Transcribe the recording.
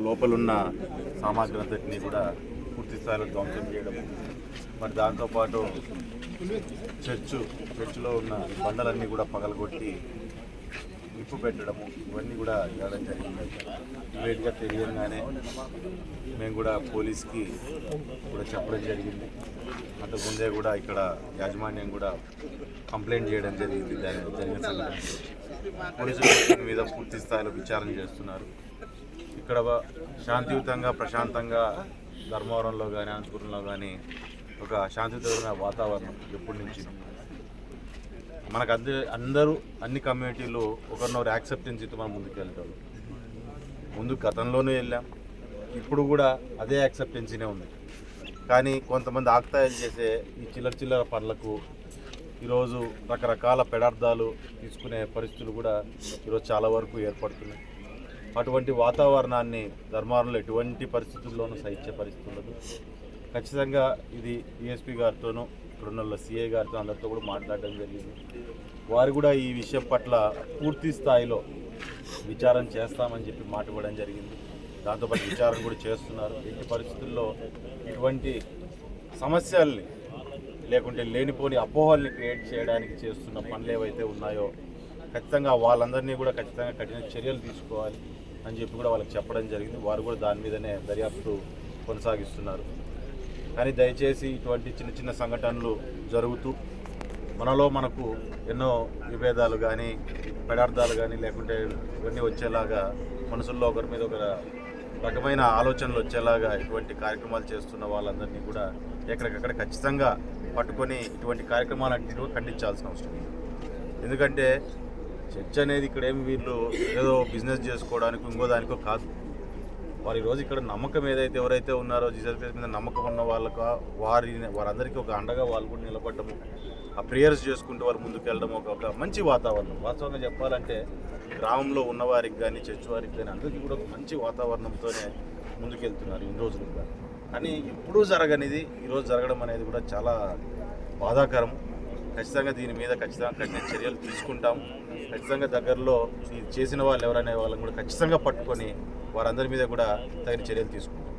లోపలున్న సామాగ్రి అంతటినీ కూడా పూర్తి స్థాయిలో ధ్వంసం చేయడం, మరి దాంతోపాటు చర్చిలో ఉన్న బండలన్నీ కూడా పగలగొట్టి నిప్పు పెట్టడము, ఇవన్నీ కూడా చేయడం జరిగింది. ఇమీడియట్గా తెలియగానే మేము కూడా పోలీస్కి కూడా చెప్పడం జరిగింది. అంతకుముందే కూడా ఇక్కడ యాజమాన్యం కూడా కంప్లైంట్ చేయడం జరిగింది. జరిగిన సంఘటన పోలీసులు దీని మీద పూర్తి స్థాయిలో విచారణ చేస్తున్నారు. ఇక్కడ శాంతియుతంగా ప్రశాంతంగా ధర్మవరంలో కానీ అనంతపురంలో కానీ ఒక శాంతియుతమైన వాతావరణం ఎప్పటి నుంచి మనకు అందరూ అన్ని కమ్యూనిటీలు ఒకరినొకరు యాక్సెప్టెన్స్ ఇస్తే మనం ముందుకు వెళ్తాం. ముందు గతంలోనే వెళ్ళాం, ఇప్పుడు కూడా అదే యాక్సెప్టెన్సీనే ఉంది. కానీ కొంతమంది ఆక్తాయిలు చేసే ఈ చిల్లర పనులకు ఈరోజు రకరకాల పెడార్థాలు తీసుకునే పరిస్థితులు కూడా ఈరోజు చాలా వరకు ఏర్పడుతున్నాయి. అటువంటి వాతావరణాన్ని ధర్మవరంలో ఎటువంటి పరిస్థితుల్లోనూ సహించే పరిస్థితి ఉండదు. ఖచ్చితంగా ఇది డిఎస్పీ గారితోనూ ఇక్కడున్న సిఐ గారితో అందరితో కూడా మాట్లాడడం జరిగింది. వారు కూడా ఈ విషయం పట్ల పూర్తి స్థాయిలో విచారణ చేస్తామని చెప్పి మాట ఇవ్వడం జరిగింది. దాంతోపాటు విచారణ కూడా చేస్తున్నారు. ఎట్టి పరిస్థితుల్లో ఇటువంటి సమస్యల్ని లేకుంటే లేనిపోని అపోహల్ని క్రియేట్ చేయడానికి చేస్తున్న పనులు ఏవైతే ఉన్నాయో ఖచ్చితంగా వాళ్ళందరినీ కూడా ఖచ్చితంగా కఠిన చర్యలు తీసుకోవాలి అని చెప్పి కూడా వాళ్ళకి చెప్పడం జరిగింది. వారు కూడా దాని మీదనే దర్యాప్తు కొనసాగిస్తున్నారు. కానీ దయచేసి ఇటువంటి చిన్న చిన్న సంఘటనలు జరుగుతూ మనకు ఎన్నో విభేదాలు కానీ పదార్థాలు కానీ లేకుంటే ఇవన్నీ వచ్చేలాగా మనసుల్లో ఒకరి మీద ఒక రకమైన ఆలోచనలు వచ్చేలాగా ఇటువంటి కార్యక్రమాలు చేస్తున్న వాళ్ళందరినీ కూడా ఎక్కడికక్కడ ఖచ్చితంగా పట్టుకొని ఇటువంటి కార్యక్రమాలన్నింటినీ కూడా ఖండించాల్సిన అవసరం ఉంది. ఎందుకంటే చర్చ్ అనేది ఇక్కడ ఏమి వీళ్ళు ఏదో బిజినెస్ చేసుకోవడానికి ఇంకో దానికో కాదు. వారి ఈరోజు ఇక్కడ నమ్మకం ఎవరైతే ఉన్నారో జీసస్ క్రైస్ట్ మీద నమ్మకం ఉన్న వాళ్ళకు వారందరికీ ఒక అండగా వాళ్ళు కూడా నిలబడము, ఆ ప్రేయర్స్ చేసుకుంటూ వాళ్ళు ముందుకు వెళ్ళడం ఒక మంచి వాతావరణం. వాస్తవంగా చెప్పాలంటే గ్రామంలో ఉన్నవారికి కానీ చర్చ్ వారికి కానీ అందరికీ కూడా ఒక మంచి వాతావరణంతోనే ముందుకెళ్తున్నారు ఇన్ని రోజులుగా. కానీ ఎప్పుడూ జరగనిది ఈరోజు జరగడం అనేది కూడా చాలా బాధాకరం. ఖచ్చితంగా దీని మీద ఖచ్చితంగా కఠిన చర్యలు తీసుకుంటాం. ఖచ్చితంగా దగ్గరలో చేసిన వాళ్ళు ఎవరనే వాళ్ళని కూడా ఖచ్చితంగా పట్టుకొని వారందరి మీద కూడా తగిన చర్యలు తీసుకుంటాం.